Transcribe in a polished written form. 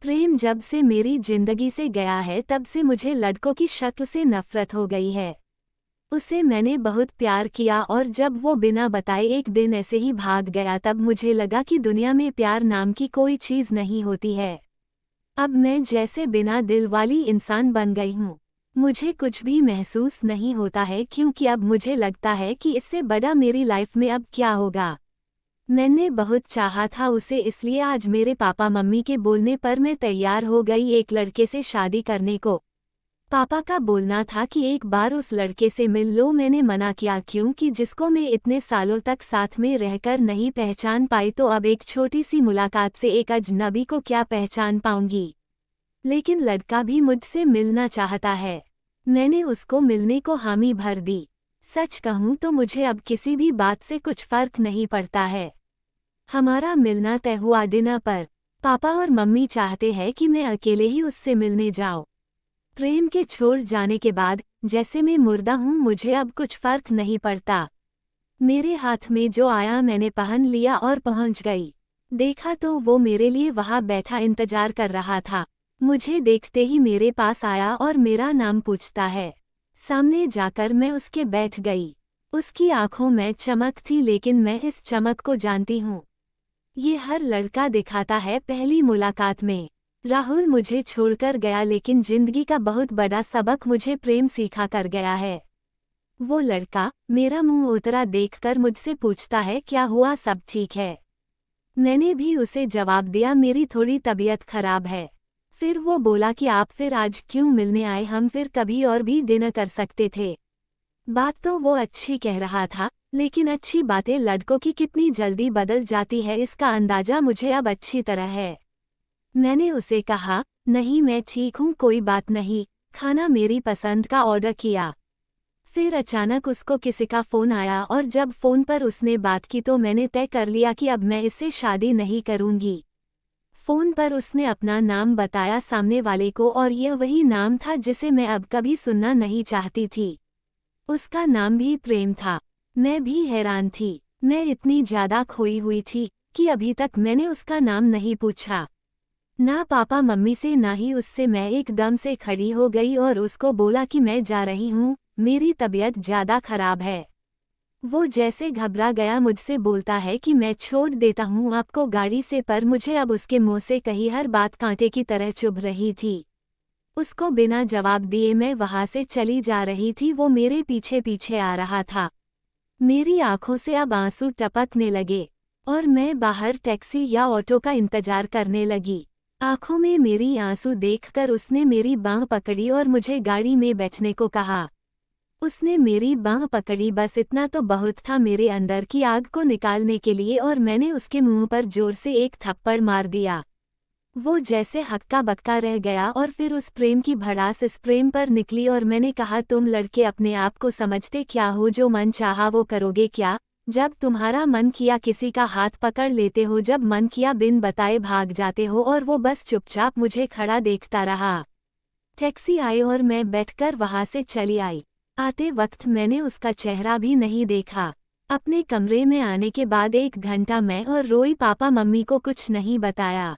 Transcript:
प्रेम जब से मेरी जिंदगी से गया है तब से मुझे लड़कों की शक्ल से नफरत हो गई है। उसे मैंने बहुत प्यार किया और जब वो बिना बताए एक दिन ऐसे ही भाग गया तब मुझे लगा कि दुनिया में प्यार नाम की कोई चीज़ नहीं होती है। अब मैं जैसे बिना दिल वाली इंसान बन गई हूँ। मुझे कुछ भी महसूस नहीं होता है क्योंकि अब मुझे लगता है कि इससे बड़ा मेरी लाइफ में अब क्या होगा। मैंने बहुत चाहा था उसे, इसलिए आज मेरे पापा मम्मी के बोलने पर मैं तैयार हो गई एक लड़के से शादी करने को। पापा का बोलना था कि एक बार उस लड़के से मिल लो। मैंने मना किया क्योंकि जिसको मैं इतने सालों तक साथ में रहकर नहीं पहचान पाई तो अब एक छोटी सी मुलाकात से एक अजनबी को क्या पहचान पाऊंगी। लेकिन लड़का भी मुझसे मिलना चाहता है। मैंने उसको मिलने को हामी भर दी। सच कहूँ तो मुझे अब किसी भी बात से कुछ फर्क नहीं पड़ता है। हमारा मिलना तय हुआ डिनर पर। पापा और मम्मी चाहते हैं कि मैं अकेले ही उससे मिलने जाऊं। प्रेम के छोड़ जाने के बाद जैसे मैं मुर्दा हूं, मुझे अब कुछ फर्क नहीं पड़ता। मेरे हाथ में जो आया मैंने पहन लिया और पहुंच गई। देखा तो वो मेरे लिए वहां बैठा इंतजार कर रहा था। मुझे देखते ही मेरे पास आया और मेरा नाम पूछता है। सामने जाकर मैं उसके बैठ गई। उसकी आंखों में चमक थी, लेकिन मैं इस चमक को जानती हूँ। ये हर लड़का दिखाता है पहली मुलाकात में। राहुल मुझे छोड़कर गया, लेकिन जिंदगी का बहुत बड़ा सबक मुझे प्रेम सिखा कर गया है। वो लड़का मेरा मुंह उतरा देखकर मुझसे पूछता है, क्या हुआ, सब ठीक है? मैंने भी उसे जवाब दिया, मेरी थोड़ी तबीयत खराब है। फिर वो बोला कि आप फिर आज क्यों मिलने आए, हम फिर कभी और भी डिनर कर सकते थे। बात तो वो अच्छी कह रहा था, लेकिन अच्छी बातें लड़कों की कितनी जल्दी बदल जाती है इसका अंदाजा मुझे अब अच्छी तरह है। मैंने उसे कहा, नहीं मैं ठीक हूँ, कोई बात नहीं। खाना मेरी पसंद का ऑर्डर किया। फिर अचानक उसको किसी का फ़ोन आया और जब फ़ोन पर उसने बात की तो मैंने तय कर लिया कि अब मैं इससे शादी नहीं करूँगी। फ़ोन पर उसने अपना नाम बताया सामने वाले को और यह वही नाम था जिसे मैं अब कभी सुनना नहीं चाहती थी। उसका नाम भी प्रेम था। मैं भी हैरान थी। मैं इतनी ज़्यादा खोई हुई थी कि अभी तक मैंने उसका नाम नहीं पूछा। ना पापा मम्मी से ना ही उससे। मैं एकदम से खड़ी हो गई और उसको बोला कि मैं जा रही हूँ, मेरी तबीयत ज़्यादा खराब है। वो जैसे घबरा गया मुझसे बोलता है कि मैं छोड़ देता हूँ आपको गाड़ी से, पर मुझे अब उसके मुँह से कही हर बात कांटे की तरह चुभ रही थी। उसको बिना जवाब दिए मैं वहाँ से चली जा रही थी। वो मेरे पीछे पीछे आ रहा था। मेरी आंखों से अब आंसू टपकने लगे और मैं बाहर टैक्सी या ऑटो का इंतजार करने लगी। आंखों में मेरी आंसू देखकर उसने मेरी बांह पकड़ी और मुझे गाड़ी में बैठने को कहा। उसने मेरी बांह पकड़ी, बस इतना तो बहुत था मेरे अंदर की आग को निकालने के लिए, और मैंने उसके मुंह पर जोर से एक थप्पड़ मार दिया। वो जैसे हक्का बक्का रह गया और फिर उस प्रेम की भड़ास इस प्रेम पर निकली और मैंने कहा, तुम लड़के अपने आप को समझते क्या हो? जो मन चाहा वो करोगे क्या? जब तुम्हारा मन किया किसी का हाथ पकड़ लेते हो, जब मन किया बिन बताए भाग जाते हो। और वो बस चुपचाप मुझे खड़ा देखता रहा। टैक्सी आई और मैं बैठकर वहां से चली आई। आते वक्त मैंने उसका चेहरा भी नहीं देखा। अपने कमरे में आने के बाद 1 घंटा मैं और रोई, पापा मम्मी को कुछ नहीं बताया।